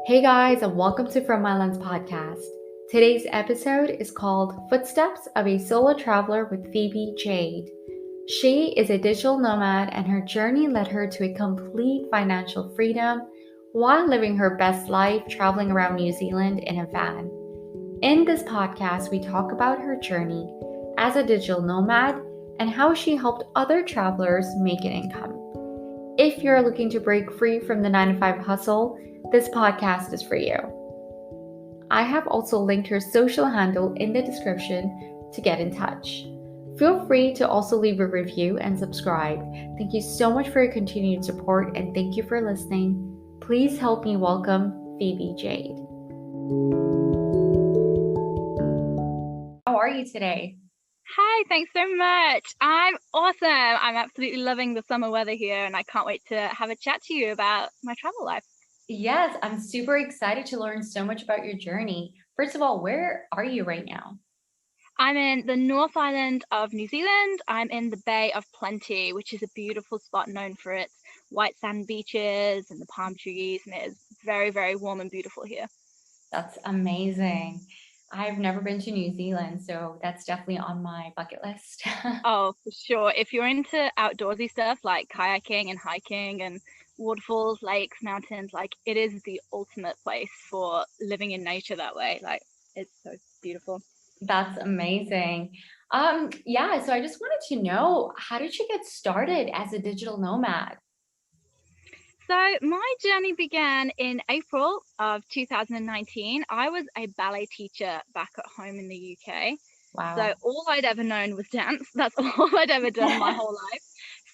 Hey guys, and welcome to From My Lens podcast. Today's episode is called Footsteps of a Solo Traveler with Phoebe Jade. She is a digital nomad, and her journey led her to a complete financial freedom while living her best life traveling around New Zealand in a van. In this podcast, we talk about her journey as a digital nomad and how she helped other travelers make an income. If you're looking to break free from the 9 to 5 hustle, this podcast is for you. I have also linked her social handle in the description to get in touch. Feel free to also leave a review and subscribe. Thank you so much for your continued support and thank you for listening. Please help me welcome Phoebe Jade. How are you today? Hi, thanks so much. I'm awesome. I'm absolutely loving the summer weather here and I can't wait to have a chat to you about my travel life. Yes, I'm super excited to learn so much about your journey. First of all, where are you right now? I'm in the North Island of New Zealand. I'm in the Bay of Plenty, which is a beautiful spot known for its white sand beaches and the palm trees, and it is very, very warm and beautiful here. That's amazing. I've never been to New Zealand, so that's definitely on my bucket list. Oh, for sure. If you're into outdoorsy stuff like kayaking and hiking and waterfalls, lakes, mountains, like it is the ultimate place for living in nature that way. Like it's so beautiful. That's amazing. Yeah, so I just wanted to know, how did you get started as a digital nomad? So my journey began in April of 2019. I was a ballet teacher back at home in the UK. So Wow. all I'd ever known was dance. That's all I'd ever done my whole life.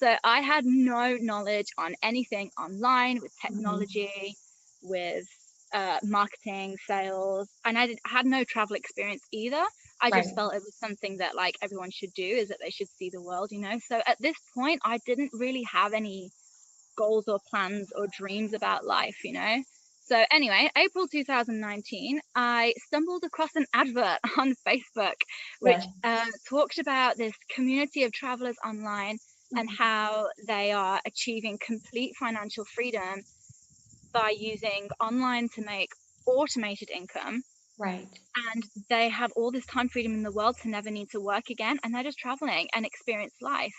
So I had no knowledge on anything online with Mhm. technology, with marketing, sales, and had no travel experience either. I Right. just felt it was something that like everyone should do, is that they should see the world, So at this point, I didn't really have any goals or plans or dreams about life. So anyway, April 2019, I stumbled across an advert on Facebook, which Yeah. talked about this community of travelers online and Mhm. how they are achieving complete financial freedom by using online to make automated income. Right. And they have all this time freedom in the world to never need to work again, and they're just traveling and experience life.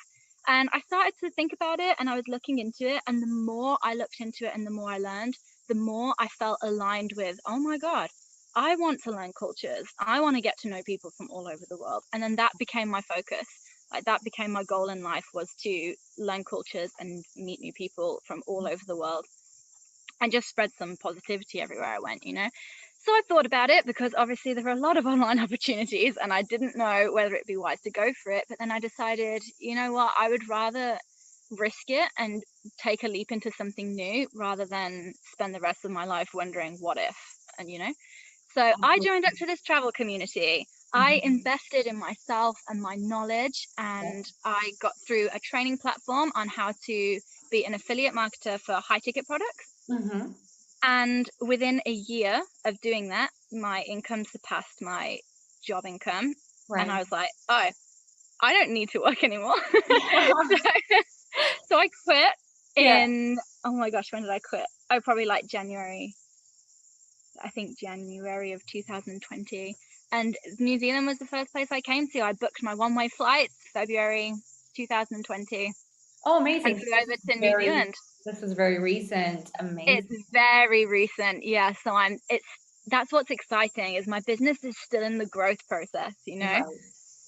And I started to think about it and I was looking into it, and the more I looked into it and the more I learned, the more I felt aligned with, oh my God, I want to learn cultures. I want to get to know people from all over the world. And then that became my focus. Like that became my goal in life, was to learn cultures and meet new people from all over the world and just spread some positivity everywhere I went. So I thought about it, because obviously there are a lot of online opportunities and I didn't know whether it'd be wise to go for it. But then I decided, you know what, I would rather risk it and take a leap into something new rather than spend the rest of my life wondering what if. And so I joined up to this travel community. I Mhm. invested in myself and my knowledge, Yeah. and I got through a training platform on how to be an affiliate marketer for high ticket products. Mhm. And within a year of doing that, my income surpassed my job income. And Right. I was like, oh, I don't need to work anymore. so, so I quit Yeah. in, oh my gosh, when did I quit? Oh, probably like January of 2020. And New Zealand was the first place I came to. I booked my one-way flights February 2020 Oh, and amazing. So flew over to New Zealand. this was very recent. It's Amazing. very recent, yeah. So that's what's exciting, is my business is still in the growth process. Right.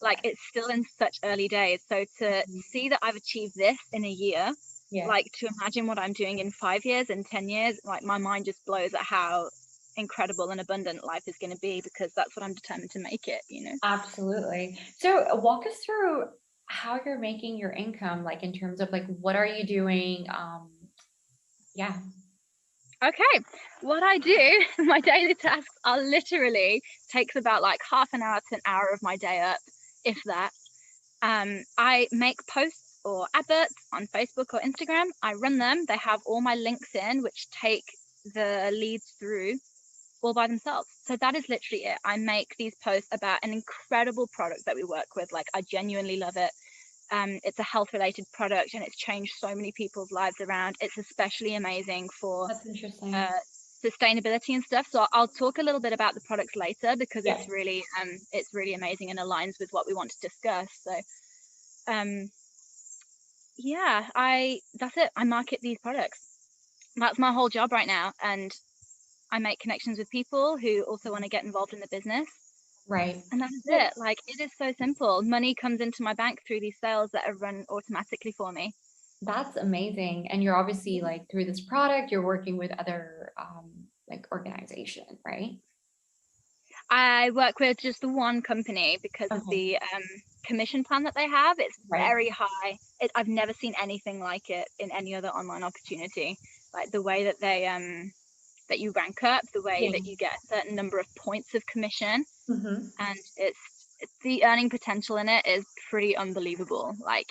Like it's still in such early days. So to Mhm. see that I've achieved this in a year, Yeah. like to imagine what I'm doing in 5 years and 10 years, like my mind just blows at how incredible and abundant life is going to be, because that's what I'm determined to make it. Absolutely. So walk us through how you're making your income, like in terms of like what are you doing? Yeah. Okay, what I do, my daily tasks are literally takes about like half an hour to an hour of my day up, if that. I make posts or adverts on Facebook or Instagram. I run them. They have all my links in, which take the leads through all by themselves. So that is literally it. I make these posts about an incredible product that we work with. Like I genuinely love it. It's a health related product and it's changed so many people's lives around. It's especially amazing for That's interesting. uh, sustainability and stuff. So I'll talk a little bit about the products later, because Yes. it's really amazing and aligns with what we want to discuss. So yeah, that's it. I market these products. That's my whole job right now, and I make connections with people who also want to get involved in the business. Right. And that's it. Like, it is so simple. Money comes into my bank through these sales that are run automatically for me. That's amazing. And you're obviously like through this product, you're working with other like organization, right? I work with just the one company because of Okay. the commission plan that they have. It's Right. very high. I've never seen anything like it in any other online opportunity. Like the way that they that you rank up, the way Yeah. that you get a certain number of points of commission, Mm-hmm. and it's the earning potential in it is pretty unbelievable. Like,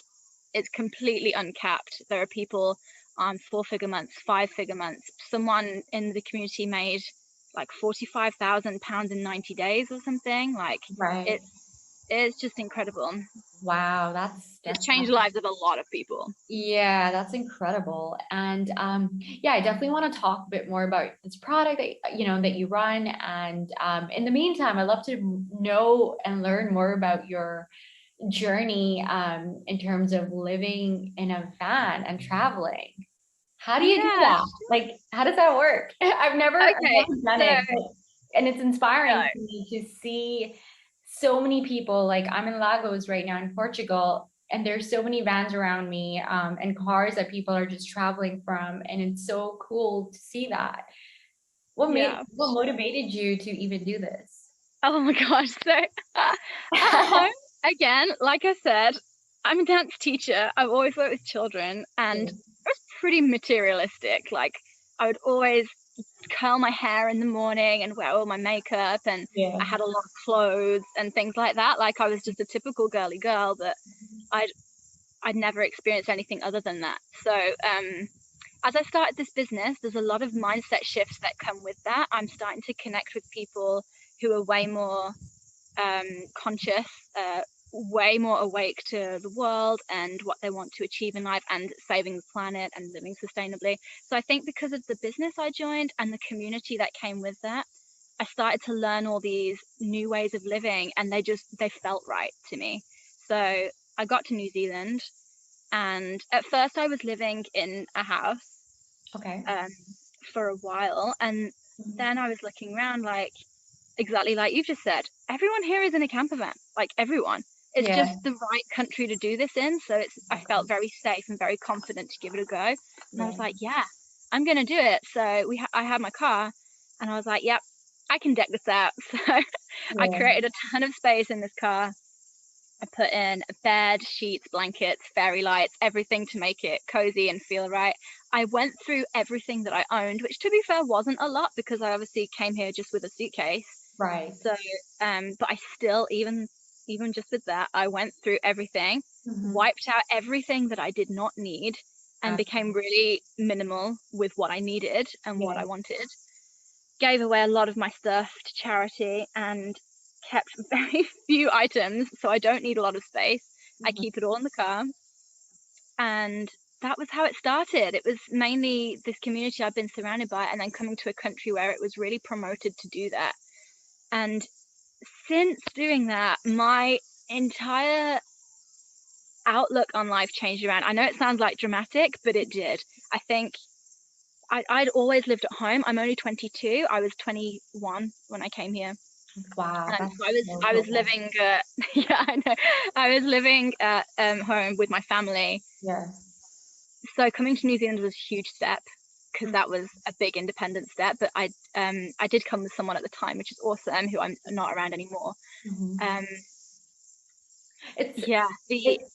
it's completely uncapped. There are people on 4-figure months, 5-figure months. Someone in the community made like £45,000 in 90 days or something. Like, Right. it's just incredible. Wow, It's that's changed the lives of a lot of people. yeah, that's incredible. And yeah, I definitely want to talk a bit more about this product that that you run. And in the meantime, I'd love to know and learn more about your journey in terms of living in a van and traveling. How do you do Yeah. that? Like, how does that work? I've Okay. never done So it, and it's no. inspiring for me to see so many people. Like, I'm in Lagos right now in Portugal, and there's so many vans around me, and cars that people are just traveling from, and it's so cool to see that. Yeah. What motivated you to even do this? Oh my gosh. So at home, again, like I said, I'm a dance teacher. I've always worked with children, and Yeah, it was pretty materialistic. Like, I would always curl my hair in the morning and wear all my makeup, and yeah, I had a lot of clothes and things like that. Like, I was just a typical girly girl, but I'd I'd never experienced anything other than that. So as I started this business, there's a lot of mindset shifts that come with that. I'm starting to connect with people who are way more conscious, way more awake to the world and what they want to achieve in life, and saving the planet and living sustainably. So I think because of the business I joined and the community that came with that, I started to learn all these new ways of living, and they felt right to me. So I got to New Zealand, and at first I was living in a house okay. um, for a while, and then I was looking around, like, exactly like you've just said, everyone here is in a camper van, like everyone. It's Yeah. just the right country to do this in. So I felt very safe and very confident to give it a go. And I Yeah. was like, yeah, I'm going to do it. So I had my car, and I was like, yep, I can deck this out. So I Yeah. created a ton of space in this car. I put in a bed, sheets, blankets, fairy lights, everything to make it cozy and feel right. I went through everything that I owned, which, to be fair, wasn't a lot because I obviously came here just with a suitcase. Right. So but I still, even just with that, I went through everything, Mhm. wiped out everything that I did not need, and became really minimal with what I needed and what Yeah. I wanted. Gave away a lot of my stuff to charity, and kept very few items, so I don't need a lot of space. I Mhm. keep it all in the car. And that was how it started. It was mainly this community I've been surrounded by, and then coming to a country where it was really promoted to do that. And since doing that, my entire outlook on life changed around. I know it sounds like dramatic, but it did. I think I'd always lived at home. I'm only 22. I was 21 when I came here. Wow, And that's so I so was cool. living, yeah, I know. I was living at home with my family. Yeah. So coming to New Zealand was a huge step, because Mhm. that was a big independent step. But I did come with someone at the time, which is awesome, who I'm not around anymore. Mhm. Um, It's yeah, the it's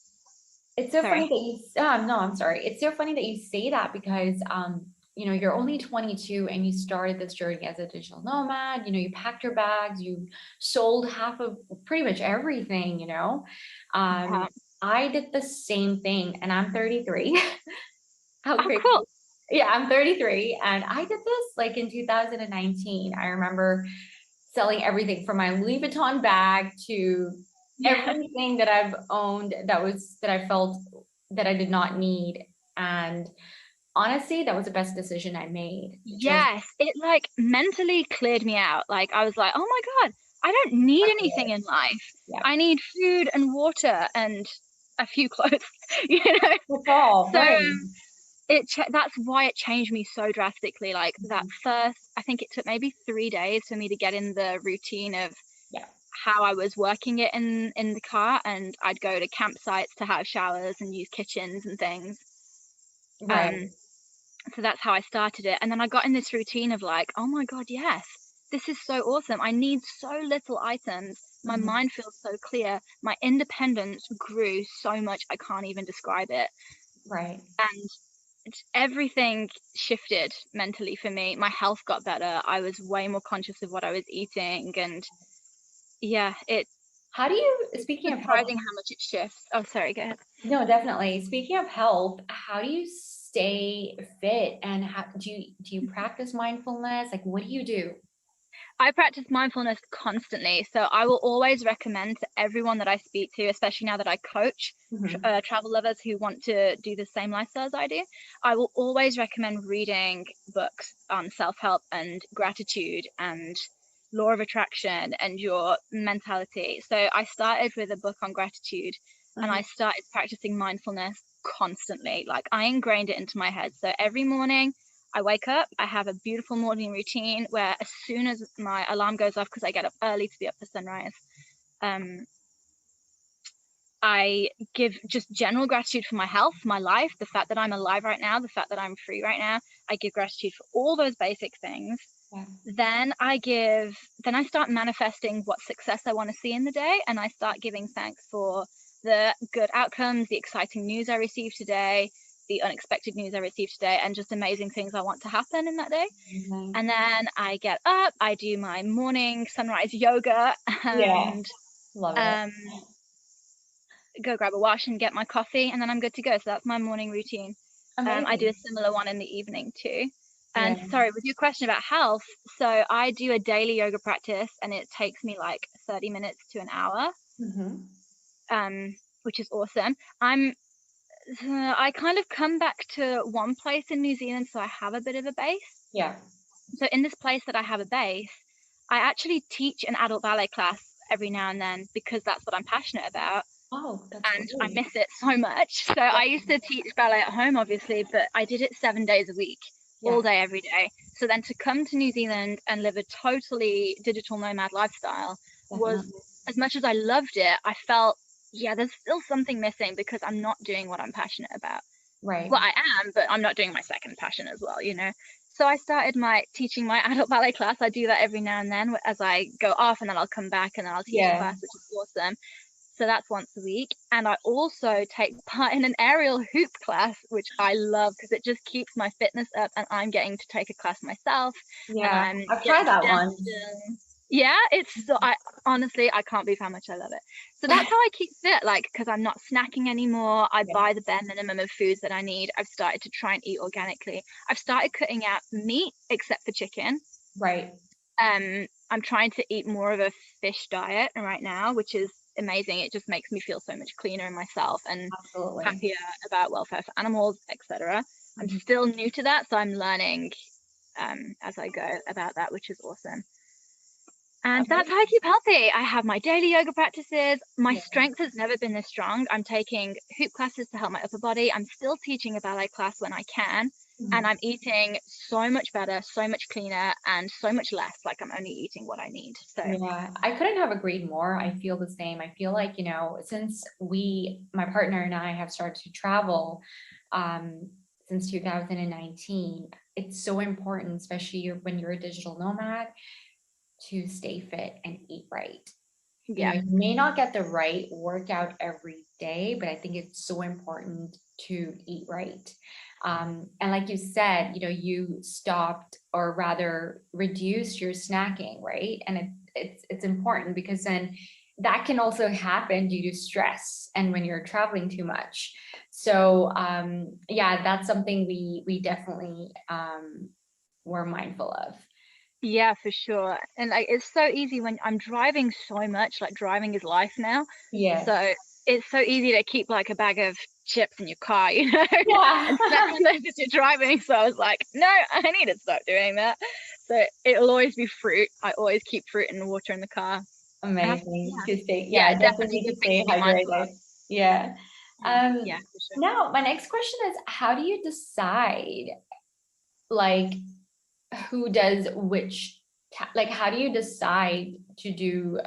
it's so funny sorry. that no, I'm sorry. It's so funny that you say that because you're only 22 and you started this journey as a digital nomad. You packed your bags, you sold half of pretty much everything. Um, Yeah. I did the same thing and I'm 33. How Oh, crazy. cool. Yeah, I'm 33 and I did this like in 2019. I remember selling everything from my Louis Vuitton bag to Yeah. everything that I've owned that I felt that I did not need. And honestly, that was the best decision I made. Just Yes, it like mentally cleared me out. Like I was like, oh my God, I don't need exactly anything it. in life. Yeah. I need food and water and a few clothes, you know? That's all, So right. that's why it changed me so drastically. Like that Mhm. first, I think it took maybe 3 days for me to get in the routine of Yeah. how I was working it in the car, and I'd go to campsites to have showers and use kitchens and things. Right. Um, so that's how I started it. And then I got in this routine of like, oh my God, yes, this is so awesome. I need so little items. My Mhm. mind feels so clear. My independence grew so much, I can't even describe it. Right. And everything shifted mentally for me. My health got better. I was way more conscious of what I was eating. And yeah, it's How do you, speaking of health, surprising how much it shifts. Oh, sorry, go ahead. no, definitely. Speaking of health, how do you stay fit and how do you practice mindfulness? Like what do you do? I practice mindfulness constantly. So I will always recommend to everyone that I speak to, especially now that I coach Mhm. travel lovers who want to do the same lifestyle as I do, I will always recommend reading books on self-help and gratitude and law of attraction and your mentality. So I started with a book on gratitude and I Mhm. started practicing mindfulness constantly. Like I ingrained it into my head. So every morning I wake up, I have a beautiful morning routine where as soon as my alarm goes off, because I get up early to be up for sunrise, um, I give just general gratitude for my health, my life, the fact that I'm alive right now, the fact that I'm free right now. I give gratitude for all those basic things. Yeah. Then I start manifesting what success I want to see in the day, and I start giving thanks for the good outcomes, the exciting news I received today, the unexpected news I received today, and just amazing things I want to happen in that day. Amazing. And then I get up, I do my morning sunrise yoga, Yeah. and Love it. um, go grab a wash and get my coffee, and then I'm good to go. So that's my morning routine. I do a Amazing. similar one in the evening too. Yeah. And sorry, with your question about health, so I do a daily yoga practice, and it takes me like 30 minutes to an hour, Mhm. which is awesome. I kind of come back to one place in New Zealand, so I have a bit of a base. Yeah. So in this place that I have a base, I actually teach an adult ballet class every now and then because that's what I'm passionate about. Oh, that's And I great. miss it so much. So Yeah. I used to teach ballet at home, obviously, but I did it 7 days a week, Yeah. all day, every day. So then to come to New Zealand and live a totally digital nomad lifestyle was, Definitely. as much as I loved it, I felt, yeah, there's still something missing because I'm not doing what I'm passionate about. Right. Well, I am, but I'm not doing my second passion as well, you know? So I started teaching my adult ballet class. I do that every now and then as I go off, and then I'll come back and then I'll teach a Yeah. class, which is awesome. So that's once a week. And I also take part in an aerial hoop class, which I love because it just keeps my fitness up, and I'm getting to take a class myself, and Yeah. I'm I've getting tried to that stand once. still. Yeah, it's so, I honestly, I can't believe how much I love it. So that's how I keep fit, like, because I'm not snacking anymore. I Yeah. buy the bare minimum of foods that I need. I've started to try and eat organically. I've started cutting out meat except for chicken. Right. I'm trying to eat more of a fish diet right now, which is amazing. It just makes me feel so much cleaner in myself and Absolutely. happier about welfare for animals, etc. I'm Mhm. still new to that, so I'm learning as I go about that, which is awesome. And that's how I Amazing. keep healthy. I have my daily yoga practices. My Yeah. strength has never been this strong. I'm taking hoop classes to help my upper body. I'm still teaching a ballet class when I can. And Mhm. I'm eating so much better, so much cleaner, and so much less. Like I'm only eating what I need. So, Yeah, I couldn't have agreed more. I feel the same. I feel like, since my partner and I have started to travel, um, since 2019, it's so important, especially when you're a digital nomad, to stay fit and eat right. yeah. You may not get the right workout every day, but I think it's so important to eat right. And like you said, you stopped or rather reduced your snacking, right? And it's important because then that can also happen due to stress and when you're traveling too much. So yeah, that's something we definitely were mindful of. Yeah, for sure. And like it's so easy when I'm driving so much, like driving is life now. Yes. So it's so easy to keep like a bag of chips in your car, you know, Yeah. and snack on those as you're driving. So I was like, no, I need to stop doing that. So it'll always be fruit. I always keep fruit and water in the car. And Amazing to stay. yeah, Yeah, definitely definitely need good to things stay to be mindful of. hydrated. Yeah. Yeah, for sure. Now my next question is, how do you decide like who does which like how do you decide to do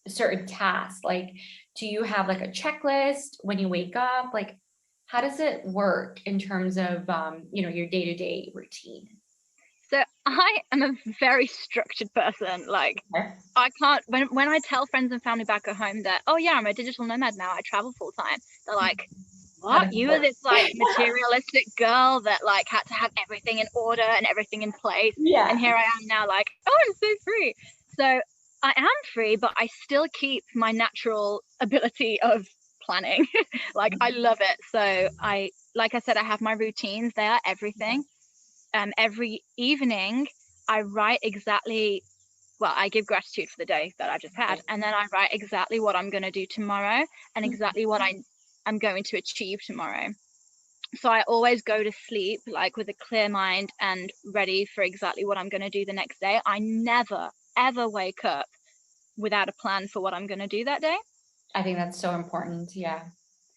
certain tasks? Like, do you have like a checklist when you wake up? Like, how does it work in terms of your day-to-day routine? So I am a very structured person. Like, Okay. I can't, when I tell friends and family back at home that, oh yeah, I'm a digital nomad now, I travel full time, they're like, How what? does it You were work? this like materialistic girl that like had to have everything in order and everything in place. Yeah. And here I am now like, oh, I'm so free. So I am free, but I still keep my natural ability of planning. Like, I love it. So like I said, I have my routines. They are everything. Every evening I write exactly, well, I give gratitude for the day that I just had, and then I write exactly what I'm going to do tomorrow and exactly what I'm going to achieve tomorrow. So I always go to sleep like with a clear mind and ready for exactly what I'm going to do the next day. I never ever wake up without a plan for what I'm going to do that day. I think that's so important. Yeah.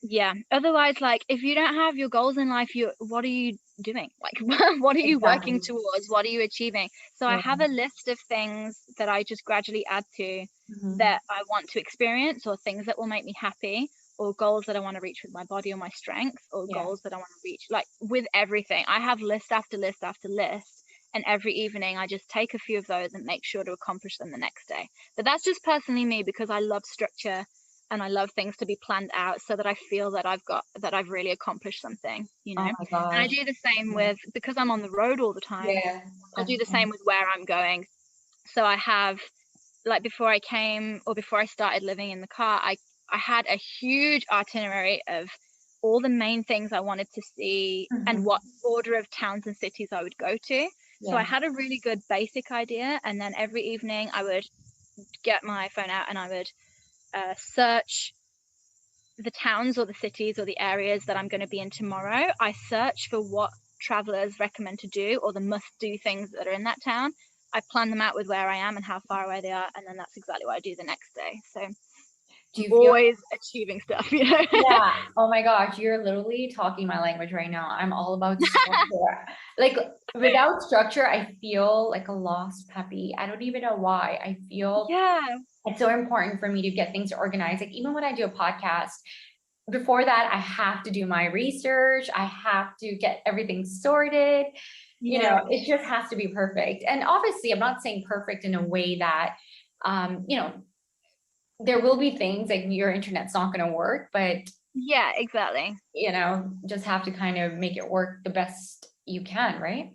Yeah, otherwise, like, if you don't have your goals in life, what are you doing? Like, what are you working Exactly. towards? What are you achieving? So I Yeah. have a list of things that I just gradually add to Mhm. that I want to experience, or things that will make me happy, or goals that I want to reach with my body or my strength, or Yeah. goals that I want to reach. Like, with everything, I have list after list after list, and every evening I just take a few of those and make sure to accomplish them the next day. But that's just personally me, because I love structure and I love things to be planned out so that I feel that I've really accomplished something, you know. Oh And my I gosh. do the same Yeah. with, because I'm on the road all the time, Yeah. I do the Definitely. same with where I'm going. So I have, like, before I came, or before I started living in the car, I had a huge itinerary of all the main things I wanted to see and Mhm. what order of towns and cities I would go to. So I Yeah. had a really good basic idea, and then every evening I would get my phone out and I would search the towns or the cities or the areas that I'm going to be in tomorrow. I search for what travelers recommend to do, or the must do things that are in that town. I plan them out with where I am and how far away they are, and then that's exactly what I do the next day. So Do I'm you feel always achieving stuff, you know. Yeah. Oh my gosh, you're literally talking my language right now. I'm all about structure. Like without structure, I feel like a lost puppy. I don't even know why. I feel Yeah, it's so important for me to get things organized. Like even when I do a podcast, before that, I have to do my research. I have to get everything sorted. yeah, It just has to be perfect. And obviously, I'm not saying perfect in a way that, um, you know, there will be things like your internet's not going to work, but yeah, exactly. just have to kind of make it work the best you can, right?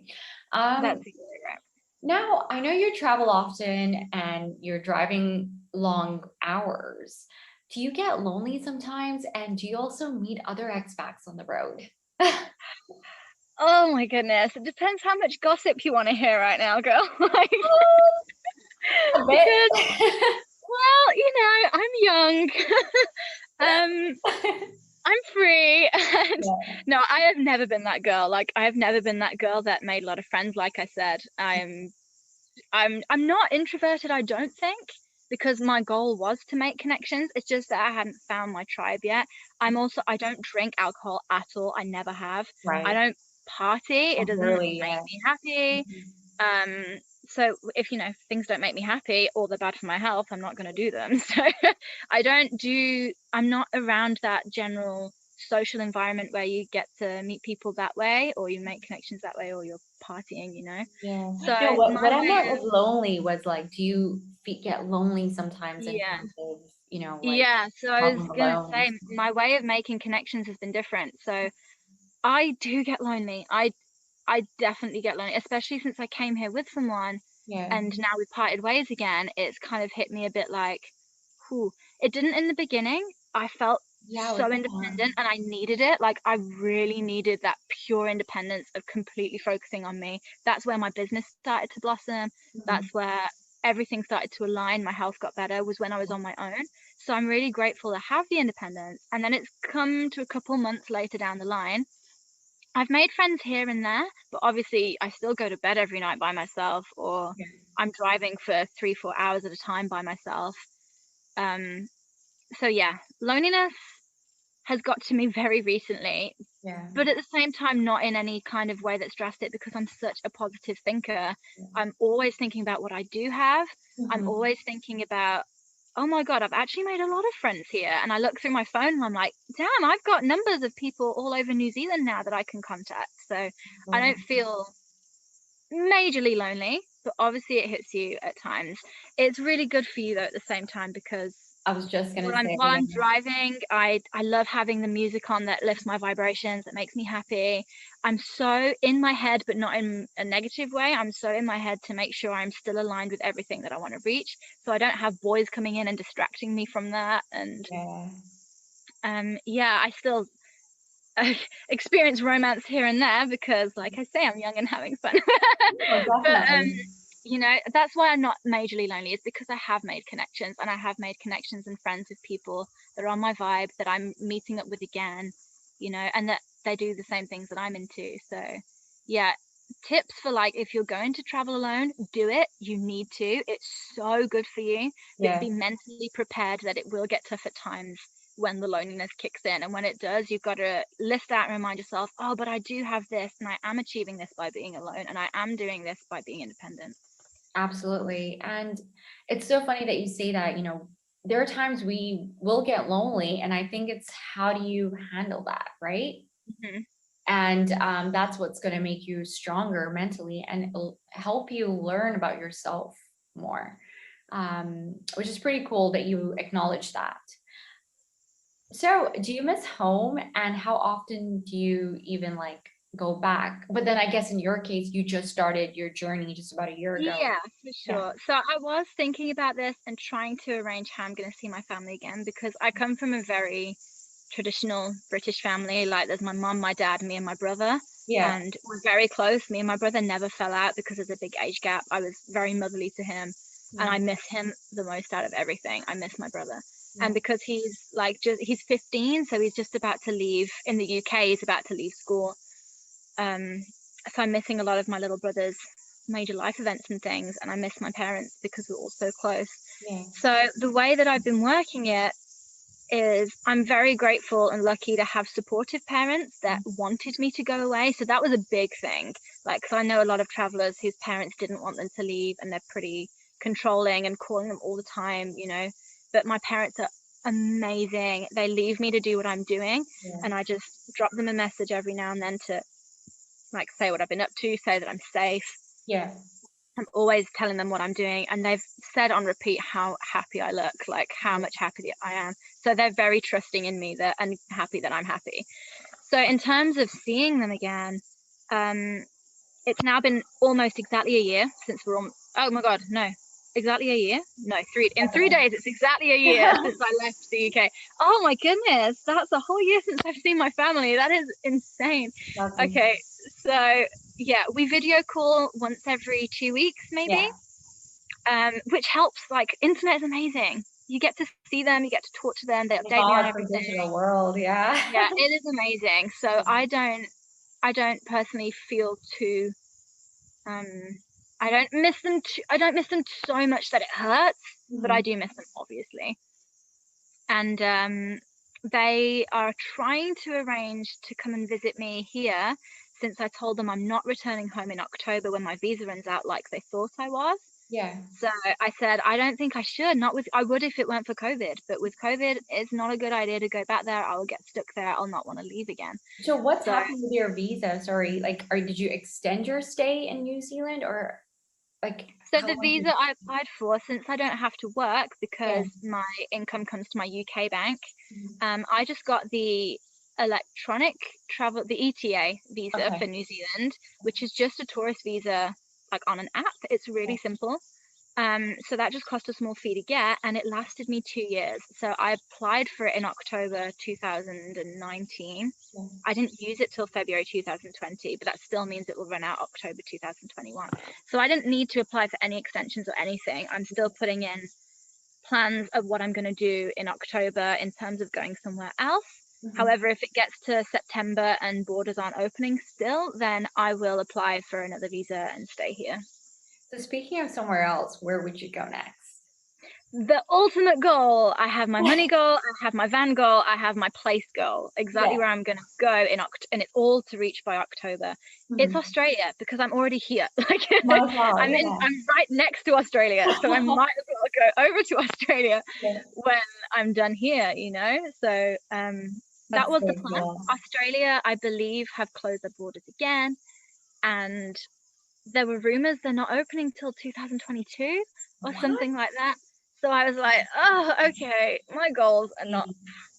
That's Um, exactly right. Now I know you travel often and you're driving long hours. Do you get lonely sometimes? And do you also meet other expats on the road? Oh my goodness, it depends how much gossip you want to hear right now, girl. Like, A bit. because, well, I'm young. I'm free. And Yeah. no, I have never been that girl. Like, I have never been that girl that made a lot of friends. Like I said, I'm not introverted, I don't think, because my goal was to make connections. It's just that I hadn't found my tribe yet. I don't drink alcohol at all. I never have. I Right. don't party. It Oh, doesn't really? make Yeah. me happy. Mhm. So if things don't make me happy or they're bad for my health, I'm not going to do them. So I'm not around that general social environment where you get to meet people that way, or you make connections that way, or you're partying. Yeah. So No, what my I way meant of with lonely was like, do you get lonely sometimes in yeah, terms of, like yeah. So I was traveling gonna alone and say stuff? my way of making connections has been different. So I do get lonely. I definitely get lonely, especially since I came here with someone Yeah. and now we've parted ways again. It's kind of hit me a bit like, whew. It didn't in the beginning. I felt Yeah, so with that. independent and I needed it. Like, I really needed that pure independence of completely focusing on me. That's where my business started to blossom. Mhm. That's where everything started to align. My health got better, was when I was on my own. So I'm really grateful to have the independence. And then it's come to a couple months later down the line. I've made friends here and there, but obviously I still go to bed every night by myself, or Yeah. I'm driving for 3-4 hours at a time by myself. So yeah, loneliness has got to me very recently, Yeah. but at the same time, not in any kind of way that's drastic, because I'm such a positive thinker. Yeah. I'm always thinking about what I do have. I'm Mhm. always thinking about, oh my God, I've actually made a lot of friends here. And I look through my phone and I'm like, damn, I've got numbers of people all over New Zealand now that I can contact. So I Wow. don't feel majorly lonely, but obviously it hits you at times. It's really good for you though at the same time, because I was just gonna say, while yeah. I'm driving, I love having the music on that lifts my vibrations, that makes me happy. I'm so in my head, but not in a negative way. I'm so in my head to make sure I'm still aligned with everything that I want to reach, so I don't have boys coming in and distracting me from that. And Yeah. yeah, I still experience romance here and there, because like I say, I'm young and having fun. Oh, But definitely. you know, that's why I'm not majorly lonely, is because I have made connections, and I have made connections and friends with people that are on my vibe, that I'm meeting up with again, you know, and that they do the same things that I'm into. So yeah, tips for, like, if you're going to travel alone, do it. You need to. It's so good for you, but Yeah. be mentally prepared that it will get tough at times when the loneliness kicks in. And when it does, you've got to list out and remind yourself, oh, but I do have this, and I am achieving this by being alone, and I am doing this by being independent. Absolutely. And it's so funny that you say that, there are times we will get lonely, and I think it's how do you handle that, right? Mhm. And that's what's going to make you stronger mentally and help you learn about yourself more, which is pretty cool that you acknowledge that. So, do you miss home, and how often do you even like go back? But then I guess in your case, you just started your journey just about a year ago. Yeah, for Yeah. sure. So I was thinking about this and trying to arrange how I'm going to see my family again, because I come from a very traditional British family. Like, there's my mum, my dad, me, and my brother, Yeah. and we're very close. Me and my brother never fell out because there's a big age gap. I was very motherly to him, and Yeah. I miss him the most out of everything. I miss my brother. Yeah. And because he's like, he's 15, so he's just about to leave in the UK. He's about to leave school. Um, so I'm missing a lot of my little brother's major life events and things, and I miss my parents because we're all so close. Yeah. So the way that I've been working it is, I'm very grateful and lucky to have supportive parents that wanted me to go away. So that was a big thing. Like, 'cause I know a lot of travelers whose parents didn't want them to leave, and they're pretty controlling and calling them all the time, you know. But my parents are amazing. They leave me to do what I'm doing, Yeah. and I just drop them a message every now and then to, like, say what I've been up to, say that I'm safe. Yeah. I'm always telling them what I'm doing, and they've said on repeat how happy I look, like how much happy I am. So they're very trusting in me, and happy that I'm happy. So in terms of seeing them again, it's now been almost exactly a year since we're on. Oh my God, no, exactly a year? No, in 3 days. It's exactly a year since I left the UK. Oh my goodness, that's a whole year since I've seen my family. That is insane. That's Okay, so yeah, we video call once every 2 weeks, maybe. Yeah. Which helps. Like, internet is amazing. You get to see them, you get to talk to them, they The update me on thoughts of everything. digital world. Yeah. Yeah, it is amazing. So I don't personally feel too um I don't miss them so much that it hurts, but I Mhm. do miss them, obviously. And they are trying to arrange to come and visit me here, since I told them I'm not returning home in October when my visa runs out, like they thought I was. Yeah. So I said, I don't think I should. I would if it weren't for COVID, but with COVID, it's not a good idea to go back there. I will get stuck there. I'll not want to leave again. So what's So, happened with your visa? Sorry, like, did you extend your stay in New Zealand, or like so how the long visa did? I applied for, since I don't have to work Yeah. because my income comes to my UK bank, Mhm. I just got the electronic travel, the ETA visa Okay. for New Zealand, which is just a tourist visa, like on an app. It's Yeah. really simple. So that just cost a small fee to get, and it lasted me 2 years. So I applied for it in October 2019. Yeah. I didn't use it till February 2020, but that still means it will run out October 2021. So I didn't need to apply for any extensions or anything. I'm still putting in plans of what I'm going to do in October in terms of going somewhere else. Mhm. However, if it gets to September and borders aren't opening still, then I will apply for another visa and stay here. So speaking of somewhere else, where would you go next? The ultimate goal, I have my money goal, I have my van goal, I have my place goal, exactly Yeah. where I'm going to go and it's all to reach by October. It's Mhm. Australia, because I'm already here. Like, My God, I'm yeah. right next to Australia, so I might as well go over to Australia Yeah. when I'm done here, So that That's was so the plan. cool. Australia, I believe, have closed their borders again, and there were rumors they're not opening till 2022 or What? something like that. So I was like, oh, okay, my goals are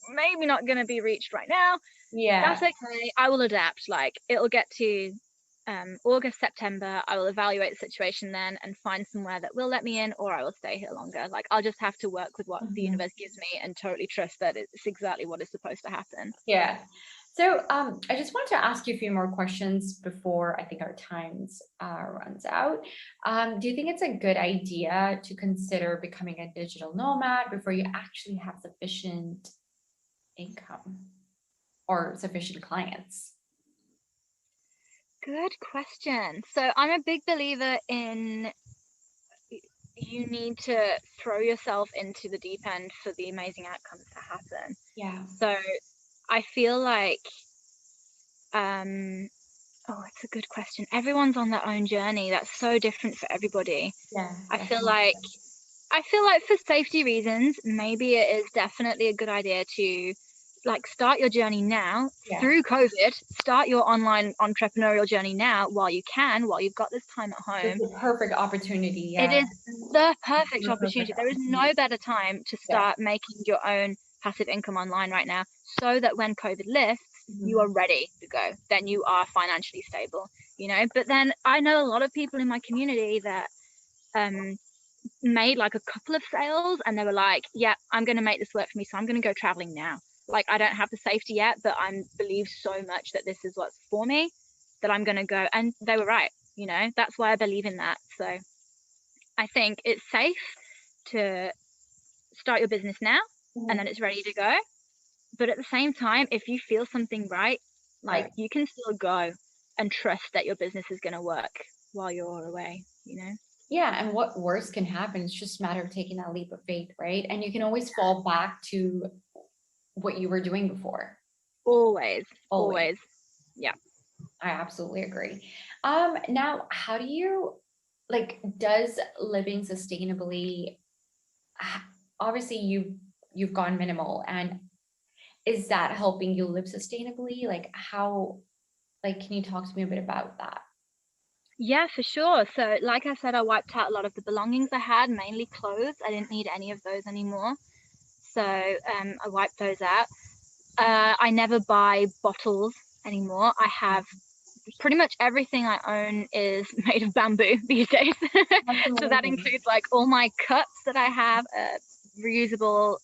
maybe not going to be reached right now. Yeah. That's okay. I will adapt. Like, it'll get to August, September. I will evaluate the situation then and find somewhere that will let me in, or I will stay here longer. Like, I'll just have to work with what the Mhm. universe gives me and totally trust that it's exactly what is supposed to happen. Yeah. So I just want to ask you a few more questions before I think our times runs out. Do you think it's a good idea to consider becoming a digital nomad before you actually have sufficient income or sufficient clients? Good question. So I'm a big believer in you need to throw yourself into the deep end for the amazing outcomes to happen. Yeah. So I feel like, it's a good question. Everyone's on their own journey. That's so different for everybody. Yeah. I feel Definitely. like for safety reasons, maybe it is definitely a good idea to start your journey now Yeah. through COVID. Start your online entrepreneurial journey now while you can, while you've got this time at It's home. the perfect opportunity. It Yeah. is the perfect The perfect opportunity. There is opportunity. no better time to Yeah. start making your own passive income online right now, so that when COVID lifts, you Mhm. are ready to go. Then you are financially stable, But then I know a lot of people in my community that made like a couple of sales and they were like, yeah, I'm going to make this work for me. So I'm going to go traveling now. Like, I don't have the safety yet, but I believe so much that this is what's for me that I'm going to go. And they were right. That's why I believe in that. So I think it's safe to start your business now and Mhm. then it's ready to go. But at the same time, if you feel something right, like, Right. you can still go and trust that your business is going to work while you're away. Yeah, and what worse can happen? It's just a matter of taking that leap of faith, right? And you can always fall back to what you were doing before. Always, Always. always. Yeah. I absolutely agree. Now, how do you does living sustainably h- obviously you've gone minimal, and is that helping you live sustainably? Like how can you talk to me a bit about that? Yeah, for sure. So, like I said, I wiped out a lot of the belongings I had, mainly clothes. I didn't need any of those anymore. So, I wiped those out. I never buy bottles anymore. I have pretty much everything I own is made of bamboo these days. That's So that amazing. includes like all my cups that I have, reusable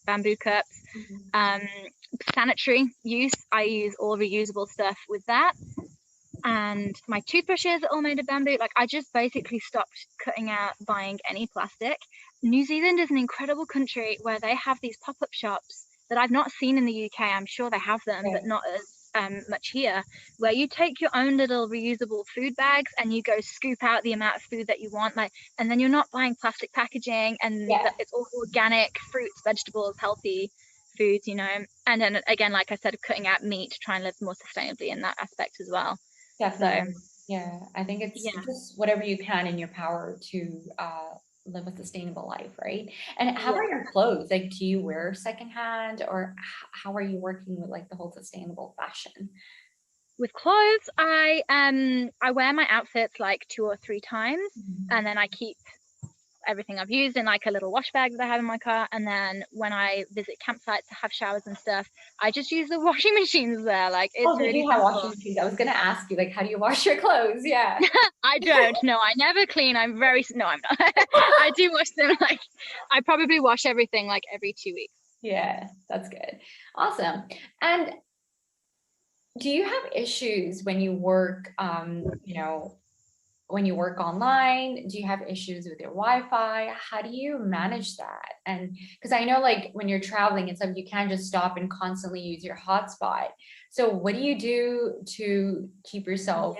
bamboo cups. Mhm. Um, Sanitary use, I use all reusable stuff with that. And my toothbrushes are all made of bamboo. Like, I just basically stopped cutting out buying any plastic. New Zealand is an incredible country where they have these pop-up shops that I've not seen in the UK. I'm sure they have them, but Right. not as much here, where you take your own little reusable food bags and you go scoop out the amount of food that you want, and then you're not buying plastic packaging, and Yeah. it's all organic fruits, vegetables, healthy foods. And then again, like I said, cutting out meat to try and live more sustainably in that aspect as well. So Definitely. Yeah. I think it's yeah, just whatever you can in your power to live a sustainable life, right? And how yeah. are your clothes? Like, do you wear secondhand, or how are you working with like the whole sustainable fashion? With clothes, I wear my outfits like 2 or 3 times, Mhm. and then I keep everything I've used in like a little wash bag that I have in my car. And then when I visit campsites to have showers and stuff, I just use the washing machines there. Like, Oh, it's they really do have simple. washing machines. I was gonna ask you, like, how do you wash your clothes? Yeah. I don't. No, I never clean. No, I'm not. I do wash them. Like, I probably wash everything like every 2 weeks. Yeah, that's good. Awesome. And do you have issues when you work, when you work online, do you have issues with your Wi-Fi? How do you manage that? And because I know like when you're traveling and stuff, you can't just stop and constantly use your hotspot. So what do you do to keep yourself,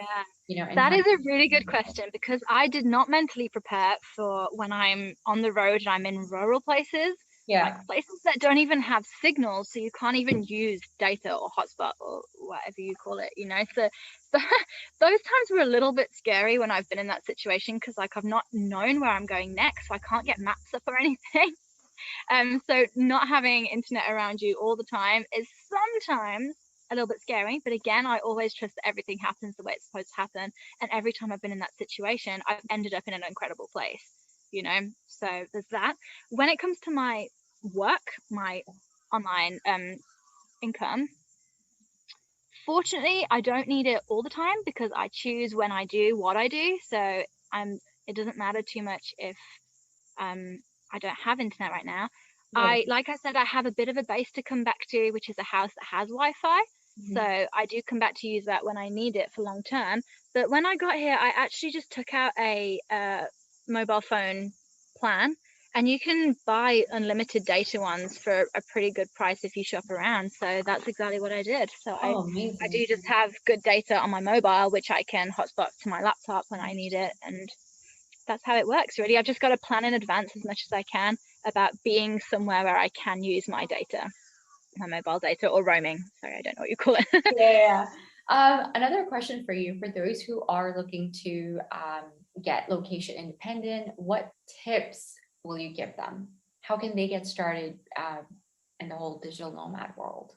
Yeah, in that touch? is a really good question, because I did not mentally prepare for when I'm on the road and I'm in rural places, like Yeah. places that don't even have signals, so you can't even use data or hotspot or whatever you call it, so those times were a little bit scary when I've been in that situation, because like I've not known where I'm going next, so I can't get maps up or anything. So not having internet around you all the time is sometimes a little bit scary, but again, I always trust that everything happens the way it's supposed to happen. And every time I've been in that situation, I've ended up in an incredible place, So there's that. When it comes to my work, my online income, fortunately, I don't need it all the time because I choose when I do what I do. So it doesn't matter too much if I don't have internet right now. Yeah. Like I said, I have a bit of a base to come back to, which is a house that has Wi-Fi. So Mhm. I do come back to use that when I need it for long term. But when I got here, I actually just took out a mobile phone plan, and you can buy unlimited data ones for a pretty good price if you shop around. So that's exactly what I did. So Oh, I amazing. do just have good data on my mobile, which I can hotspot to my laptop when I need it, and that's how it works, really. I've just got to plan in advance as much as I can about being somewhere where I can use my data, my mobile data, or roaming. Sorry, I don't know what you call it. Yeah. Another question for you, for those who are looking to get location independent, what tips will you give them? How can they get started in the whole digital nomad world?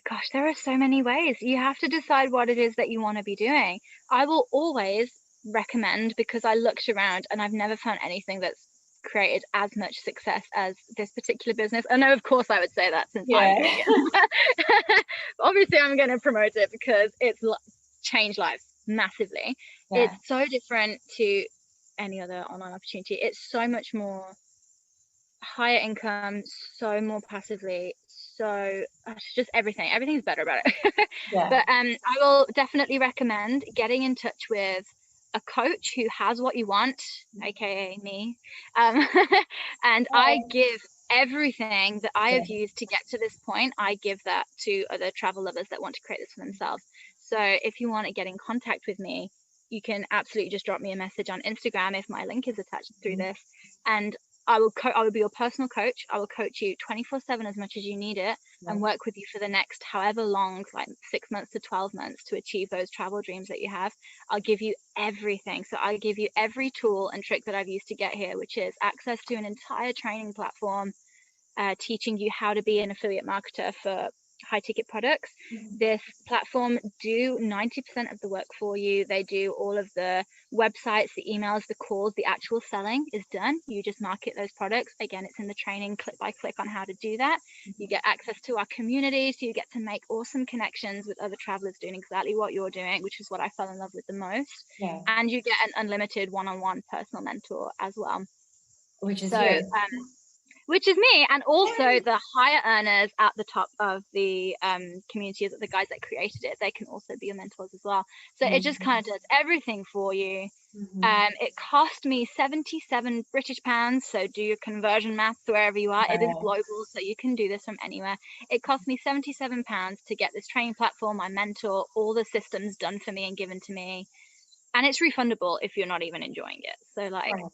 Gosh, there are so many ways. You have to decide what it is that you want to be doing. I will always recommend, because I looked around and I've never found anything that's created as much success as this particular business. I know, of course, I would say that since I'm Yeah. doing it. Obviously, I'm going to promote it because it's changed lives massively. Yeah. It's so different to any other online opportunity. It's so much more higher income, so more passively, so just everything's better about it. Yeah. But I will definitely recommend getting in touch with a coach who has what you want, aka me. um, and I Right. give everything that I Yeah. have used to get to this point, I give that to other travel lovers that want to create this for themselves. So if you want to get in contact with me, you can absolutely just drop me a message on Instagram if my link is attached through Mhm. this, and I will be your personal coach. I will coach you 24/7 as much as you need it, Yeah. and work with you for the next however long, like 6 months to 12 months, to achieve those travel dreams that you have. I'll give you everything. So I'll give you every tool and trick that I've used to get here, which is access to an entire training platform, teaching you how to be an affiliate marketer for high ticket products. Mhm. This platform do 90% of the work for you. They do all of the websites, the emails, the calls, the actual selling is done. You just market those products. Again, it's in the training, click by click, on how to do that. You get access to our community, so you get to make awesome connections with other travelers doing exactly what you're doing, which is what I fell in love with the most. Yeah. And you get an unlimited one-on-one personal mentor as well. Which is So you. which is me, and also the higher earners at the top of the community, the guys that created it, they can also be your mentors as well. So it just kind of does everything for you. Mm-hmm. It cost me 77 British pounds, so do your conversion maths wherever you are. It is Right. global, so you can do this from anywhere. It cost me 77 pounds to get this training platform, my mentor, all the systems done for me and given to me, and it's refundable if you're not even enjoying it. So like, Right.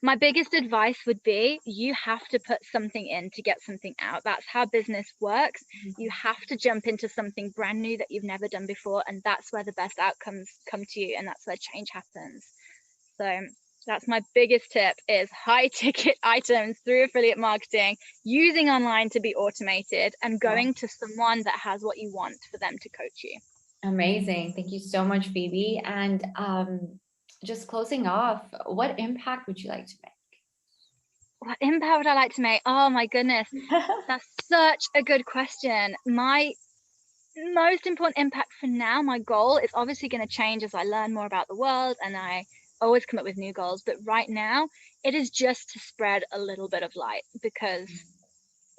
my biggest advice would be, you have to put something in to get something out. That's how business works. You have to jump into something brand new that you've never done before, and that's where the best outcomes come to you, and that's where change happens. So that's my biggest tip, is high ticket items through affiliate marketing, using online to be automated, and Yeah. going to someone that has what you want for them to coach you. Amazing. Thank you so much, Phoebe. And just closing off, what impact would you like to What impact would I like to make? Oh my goodness, make? that's such a good question. My most important impact for now, my goal is obviously going to change as I learn more about the world, and I always come up with new goals. But right now, it is just to spread a little bit of light, because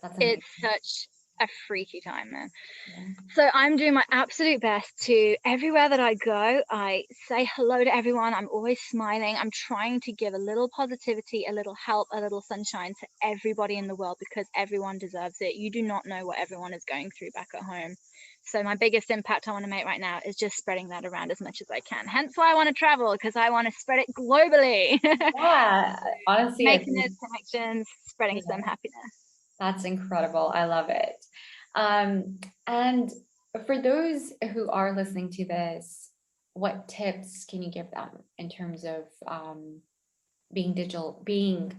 That's it's amazing. such a freaky time, man. Yeah. So I'm doing my absolute best to everywhere that I go, I say hello to everyone. I'm always smiling. I'm trying to give a little positivity, a little help, a little sunshine to everybody in the world because everyone deserves it. You do not know what everyone is going through back at home. So my biggest impact I want to make right now is just spreading that around as much as I can. Hence why I want to travel, because I want to spread it globally. Yeah, honestly, I Making think, those connections, spreading some yeah, happiness. that's incredible. I love it. And for those who are listening to this, what tips can you give them in terms of being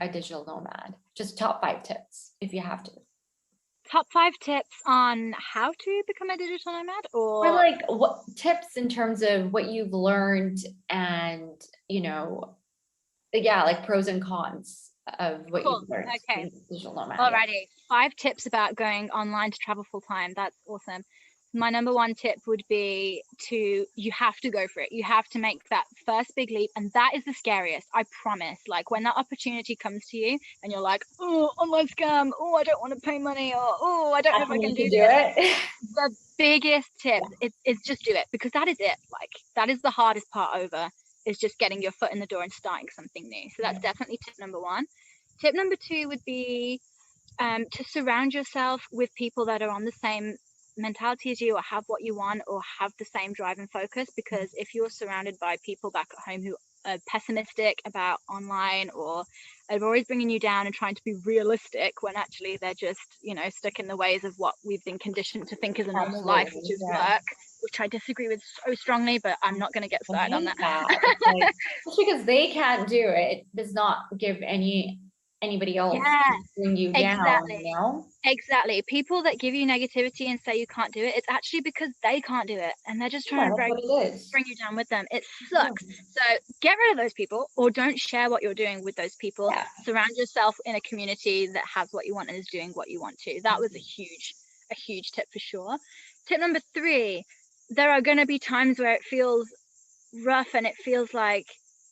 a digital nomad? Just top 5 tips if you have to. Top 5 tips on how to become a digital nomad, Or or like what tips in terms of what you've learned and, yeah, like pros and cons of what cool. you've learned Okay. being a digital nomad. Yeah. Alrighty. 5 tips about going online to travel full time. That's awesome. My number one tip would be you have to go for it. You have to make that first big leap. And that is the scariest, I promise. Like when that opportunity comes to you and you're like, oh, online scam. Oh, I don't want to pay money. Or, oh, I don't know if I Definitely can do can do this. it. The biggest tip Yeah. is just do it, because that is it. Like that is the hardest part over, is just getting your foot in the door and starting something new. So that's Yeah. definitely tip number one. Tip number two would be to surround yourself with people that are on the same mentality as you, or have what you want, or have the same drive and focus. Because if you're surrounded by people back at home who are pessimistic about online, or are always bringing you down and trying to be realistic when actually they're just, stuck in the ways of what we've been conditioned to think is a normal life, which Absolutely. is Yeah. work, which I disagree with so strongly, but I'm not going to get I started on hate that. that. It's like, just because they can't do it does not give anybody else Yeah, bring you down, exactly. you know? Exactly. People that give you negativity and say you can't do it, it's actually because they can't do it and they're just Yeah, trying to that's what it is. bring you down with them. It Yeah. sucks. So get rid of those people, or don't share what you're doing with those people. Yeah. Surround yourself in a community that has what you want and is doing what you want to. That was a huge tip for sure. Tip number 3, there are going to be times where it feels rough and it feels like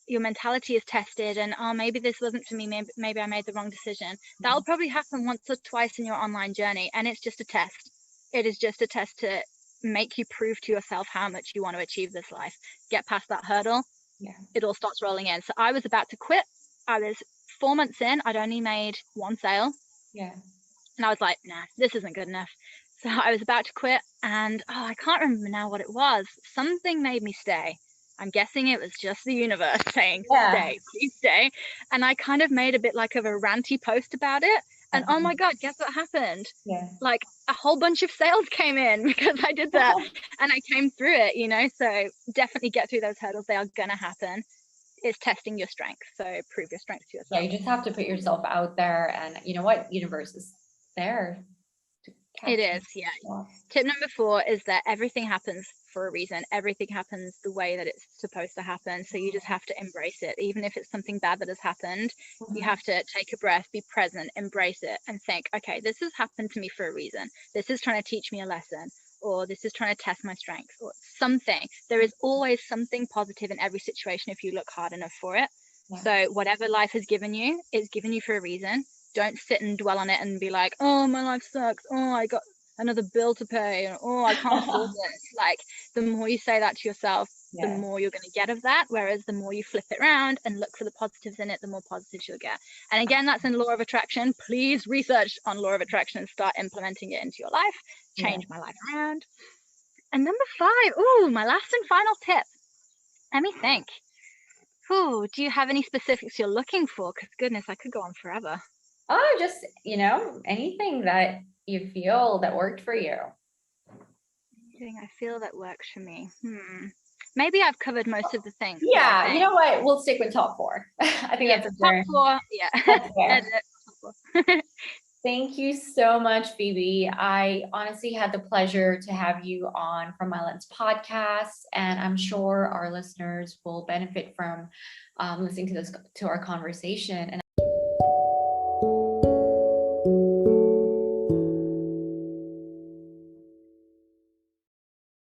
your mentality is tested, and oh, maybe this wasn't for me, maybe I made the wrong decision. That'll probably happen once or twice in your online journey, and it's just a test. It is just a test to make you prove to yourself how much you want to achieve this life. Get past that hurdle, Yeah. it all starts rolling in. So I was about to quit. I was 4 months in, I'd only made 1 sale, Yeah. and I was like, nah, this isn't good enough. So I was about to quit, and I can't remember now what it was. Something made me stay. I'm guessing it was just the universe saying, Yeah. stay, please stay. And I kind of made a bit like of a ranty post about it. And oh my God, guess what happened? Yeah. Like a whole bunch of sales came in because I did that and I came through it, So definitely get through those hurdles. They are going to happen. It's testing your strength. So prove your strength to Yeah, yourself. you just have to put yourself out there, and you know what? Universe is there to It catch you. is, yeah. Yeah. Tip number 4 is that everything happens for a reason. Everything happens the way that it's supposed to happen. So you just have to embrace it. Even if it's something bad that has happened, you have to take a breath, be present, embrace it, and think, okay, this has happened to me for a reason. This is trying to teach me a lesson, or this is trying to test my strength, or something. There is always something positive in every situation if you look hard enough for it. Yeah. So whatever life has given you, it's given you for a reason. Don't sit and dwell on it and be like, oh, my life sucks. Oh, I got another bill to pay. And, oh, I can't afford this. Like, the more you say that to yourself, the Yeah. more you're going to get of that. Whereas the more you flip it around and look for the positives in it, the more positives you'll get. And again, that's in law of attraction. Please research on law of attraction and start implementing it into your life. Change my life around. And number 5, my last and final tip. Let me think. Do you have any specifics you're looking for? Because goodness, I could go on forever. Oh, just, anything that you feel that worked for you. Anything I feel that works for me. Maybe I've covered most of the things. Yeah, I you know what? We'll stick with top 4. I think yeah, that's a top fair. 4. Yeah. That's fair. Edit. Thank you so much, Phoebe. I honestly had the pleasure to have you on From My Lens podcast, and I'm sure our listeners will benefit from listening to our conversation. And